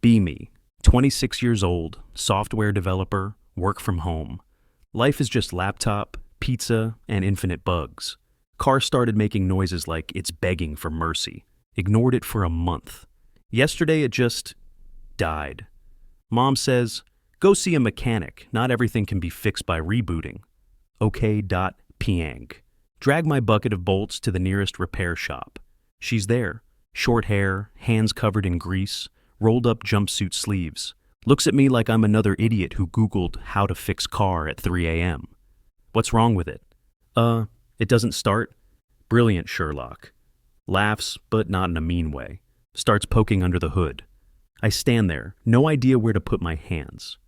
Be me, 26 years old, software developer, work from home. Life is just laptop, pizza, and infinite bugs. Car started making noises like it's begging for mercy. Ignored it for a month. Yesterday it just died. Mom says, go see a mechanic. Not everything can be fixed by rebooting. OK.piang. Drag my bucket of bolts to the nearest repair shop. She's there. Short hair, hands covered in grease, rolled up jumpsuit sleeves. Looks at me like I'm another idiot who Googled how to fix car at 3 a.m. What's wrong with it? It doesn't start? Brilliant, Sherlock. Laughs, but not in a mean way. Starts poking under the hood. I stand there, no idea where to put my hands.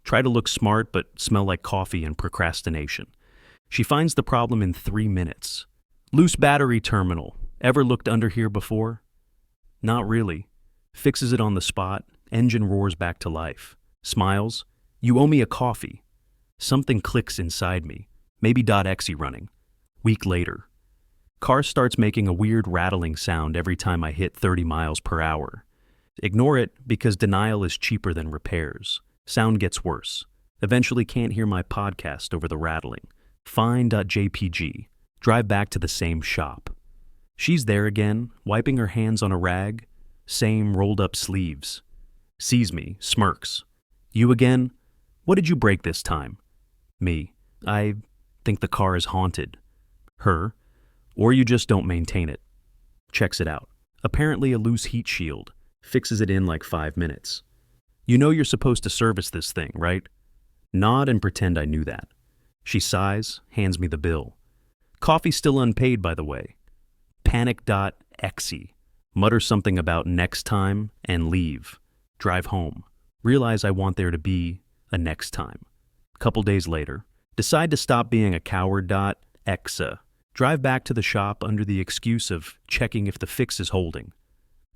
Try to look smart, but smell like coffee and procrastination. She finds the problem in 3 minutes. Loose battery terminal. Ever looked under here before? Not really. Fixes it on the spot. Engine roars back to life. Smiles. You owe me a coffee. Something clicks inside me. Maybe .exe running. Week later. Car starts making a weird rattling sound every time I hit 30 miles per hour. Ignore it because denial is cheaper than repairs. Sound gets worse. Eventually can't hear my podcast over the rattling. Fine.jpg. Drive back to the same shop. She's there again, wiping her hands on a rag. Same rolled up sleeves. Sees me, smirks. You again? What did you break this time? Me. I think the car is haunted. Her. Or you just don't maintain it. Checks it out. Apparently a loose heat shield. Fixes it in like 5 minutes. You know you're supposed to service this thing, right? Nod and pretend I knew that. She sighs, hands me the bill. Coffee still unpaid, by the way. Panic.exe. Mutter something about next time and leave. Drive home. Realize I want there to be a next time. Couple days later, decide to stop being a coward.exe. Drive back to the shop under the excuse of checking if the fix is holding.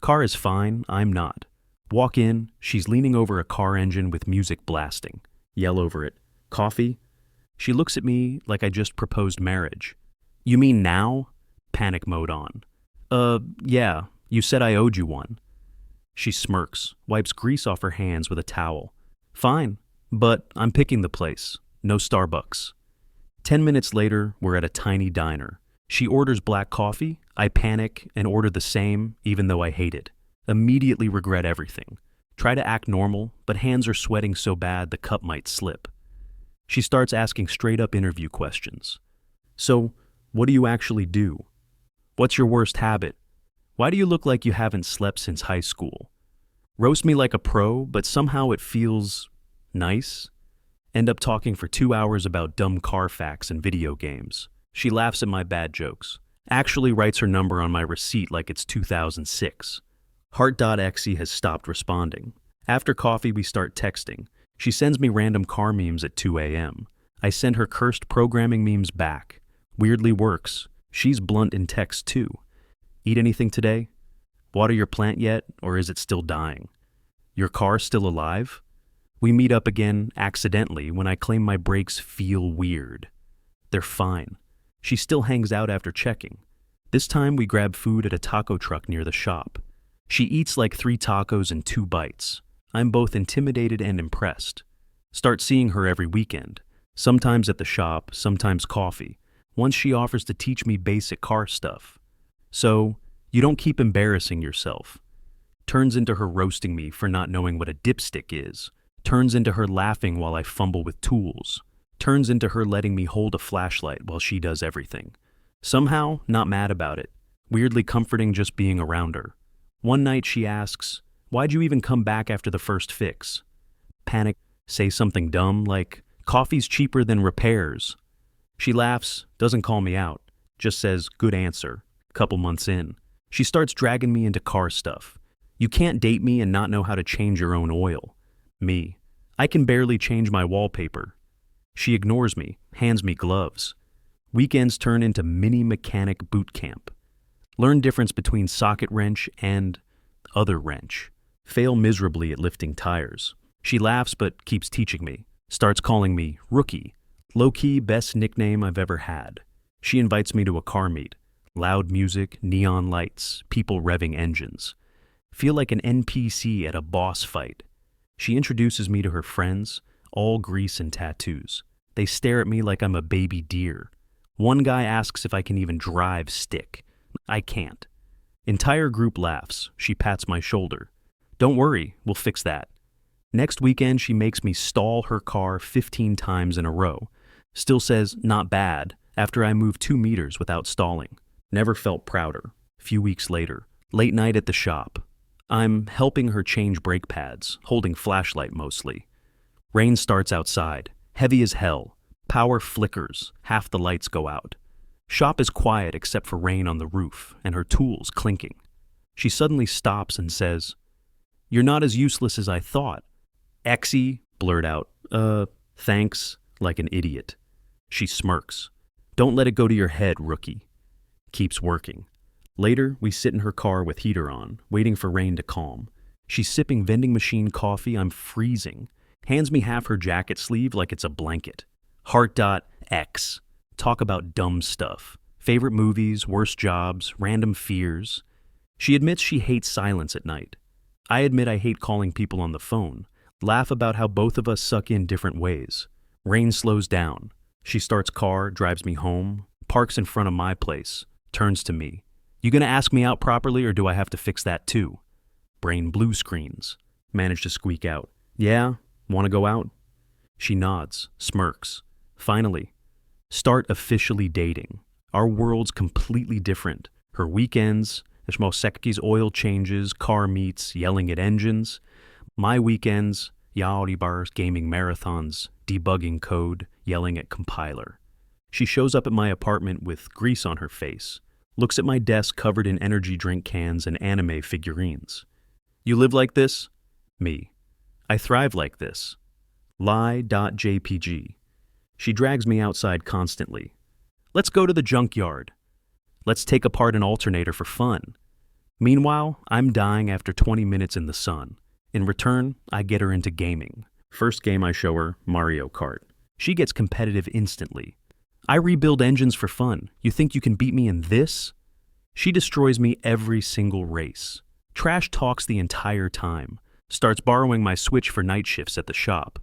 Car is fine, I'm not. Walk in, she's leaning over a car engine with music blasting. Yell over it. Coffee? She looks at me like I just proposed marriage. You mean now? Panic mode on. Yeah, you said I owed you one. She smirks, wipes grease off her hands with a towel. Fine, but I'm picking the place. No Starbucks. 10 minutes later, we're at a tiny diner. She orders black coffee. I panic and order the same, even though I hate it. Immediately regret everything. Try to act normal, but hands are sweating so bad the cup might slip. She starts asking straight-up interview questions. So, what do you actually do? What's your worst habit? Why do you look like you haven't slept since high school? Roast me like a pro, but somehow it feels nice. End up talking for 2 hours about dumb car facts and video games. She laughs at my bad jokes. Actually writes her number on my receipt like it's 2006. Heart.exe has stopped responding. After coffee, we start texting. She sends me random car memes at 2 a.m. I send her cursed programming memes back. Weirdly works. She's blunt in text too. Eat anything today? Water your plant yet, or is it still dying? Your car still alive? We meet up again accidentally when I claim my brakes feel weird. They're fine. She still hangs out after checking. This time we grab food at a taco truck near the shop. She eats like 3 tacos in 2 bites. I'm both intimidated and impressed. Start seeing her every weekend. Sometimes at the shop, sometimes coffee. Once she offers to teach me basic car stuff. So, you don't keep embarrassing yourself. Turns into her roasting me for not knowing what a dipstick is. Turns into her laughing while I fumble with tools. Turns into her letting me hold a flashlight while she does everything. Somehow, not mad about it. Weirdly comforting just being around her. One night she asks, why'd you even come back after the first fix? Panic, say something dumb like, coffee's cheaper than repairs. She laughs, doesn't call me out, just says, good answer. Couple months in, she starts dragging me into car stuff. You can't date me and not know how to change your own oil. Me, I can barely change my wallpaper. She ignores me, hands me gloves. Weekends turn into mini mechanic boot camp. Learn difference between socket wrench and other wrench. Fail miserably at lifting tires. She laughs but keeps teaching me. Starts calling me Rookie. Low-key best nickname I've ever had. She invites me to a car meet. Loud music, neon lights, people revving engines. Feel like an NPC at a boss fight. She introduces me to her friends, all grease and tattoos. They stare at me like I'm a baby deer. One guy asks if I can even drive stick. I can't. Entire group laughs. She pats my shoulder. Don't worry, we'll fix that. Next weekend, she makes me stall her car 15 times in a row. Still says, not bad, after I move 2 meters without stalling. Never felt prouder. Few weeks later, late night at the shop. I'm helping her change brake pads, holding flashlight mostly. Rain starts outside, heavy as hell. Power flickers, half the lights go out. Shop is quiet except for rain on the roof and her tools clinking. She suddenly stops and says, "You're not as useless as I thought." Exy, blurt out, thanks, like an idiot. She smirks. Don't let it go to your head, rookie. Keeps working. Later, we sit in her car with heater on, waiting for rain to calm. She's sipping vending machine coffee. I'm freezing. Hands me half her jacket sleeve like it's a blanket. Heart.x. Talk about dumb stuff. Favorite movies, worst jobs, random fears. She admits she hates silence at night. I admit I hate calling people on the phone. Laugh about how both of us suck in different ways. Rain slows down. She starts car, drives me home, parks in front of my place, turns to me. You gonna ask me out properly or do I have to fix that too? Brain blue screens. Manage to squeak out. Yeah, wanna go out? She nods, smirks. Finally, start officially dating. Our world's completely different. Her weekends, Shmosekki's oil changes, car meets, yelling at engines. My weekends, yaori bars, gaming marathons, debugging code, yelling at compiler. She shows up at my apartment with grease on her face, looks at my desk covered in energy drink cans and anime figurines. You live like this? Me. I thrive like this. Lie.jpg. She drags me outside constantly. Let's go to the junkyard. Let's take apart an alternator for fun. Meanwhile, I'm dying after 20 minutes in the sun. In return, I get her into gaming. First game I show her, Mario Kart. She gets competitive instantly. I rebuild engines for fun. You think you can beat me in this? She destroys me every single race. Trash talks the entire time. Starts borrowing my Switch for night shifts at the shop.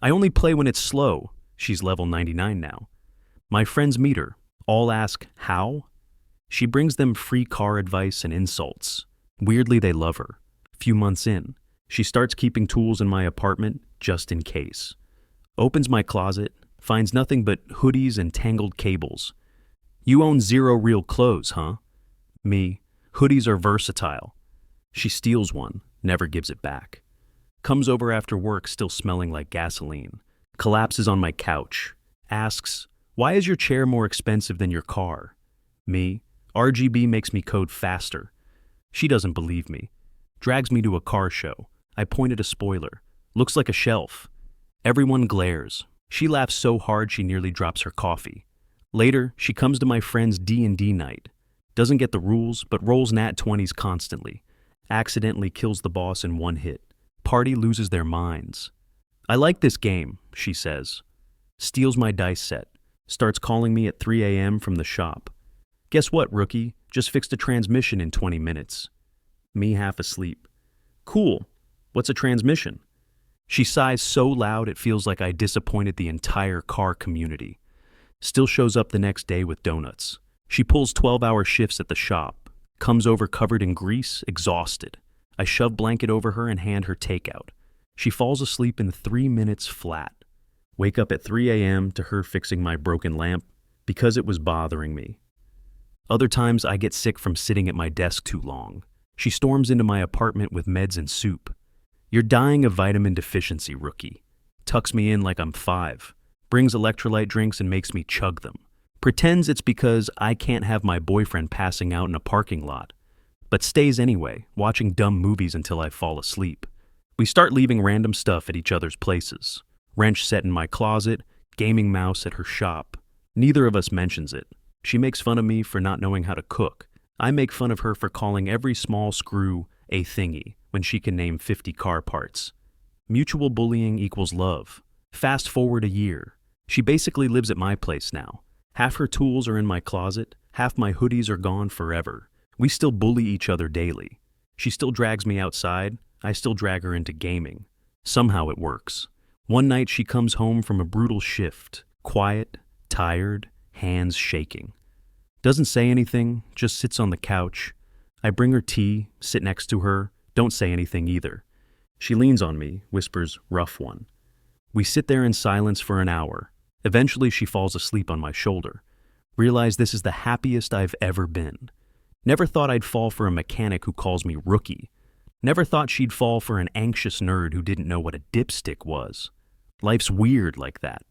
I only play when it's slow. She's level 99 now. My friends meet her. All ask, how? She brings them free car advice and insults. Weirdly, they love her. Few months in, she starts keeping tools in my apartment just in case. Opens my closet, finds nothing but hoodies and tangled cables. You own 0 real clothes, huh? Me, hoodies are versatile. She steals one, never gives it back. Comes over after work still smelling like gasoline. Collapses on my couch. Asks, why is your chair more expensive than your car? Me, RGB makes me code faster. She doesn't believe me. Drags me to a car show. I point at a spoiler. Looks like a shelf. Everyone glares. She laughs so hard she nearly drops her coffee. Later, she comes to my friend's D&D night. Doesn't get the rules, but rolls nat 20s constantly. Accidentally kills the boss in 1 hit. Party loses their minds. I like this game, she says. Steals my dice set. Starts calling me at 3 a.m. from the shop. Guess what, rookie? Just fixed a transmission in 20 minutes. Me half asleep. Cool. What's a transmission? She sighs so loud it feels like I disappointed the entire car community. Still shows up the next day with donuts. She pulls 12-hour shifts at the shop. Comes over covered in grease, exhausted. I shove blanket over her and hand her takeout. She falls asleep in 3 minutes flat. Wake up at 3 a.m. to her fixing my broken lamp because it was bothering me. Other times I get sick from sitting at my desk too long. She storms into my apartment with meds and soup. You're dying of vitamin deficiency, rookie. Tucks me in like I'm 5. Brings electrolyte drinks and makes me chug them. Pretends it's because I can't have my boyfriend passing out in a parking lot. But stays anyway, watching dumb movies until I fall asleep. We start leaving random stuff at each other's places. Wrench set in my closet, gaming mouse at her shop. Neither of us mentions it. She makes fun of me for not knowing how to cook. I make fun of her for calling every small screw a thingy when she can name 50 car parts. Mutual bullying equals love. Fast forward a year. She basically lives at my place now. Half her tools are in my closet, half my hoodies are gone forever. We still bully each other daily. She still drags me outside. I still drag her into gaming. Somehow it works. One night she comes home from a brutal shift, quiet, tired, hands shaking. Doesn't say anything, just sits on the couch. I bring her tea, sit next to her, don't say anything either. She leans on me, whispers, "Rough one." We sit there in silence for an hour. Eventually she falls asleep on my shoulder. Realize this is the happiest I've ever been. Never thought I'd fall for a mechanic who calls me rookie. Never thought she'd fall for an anxious nerd who didn't know what a dipstick was. Life's weird like that.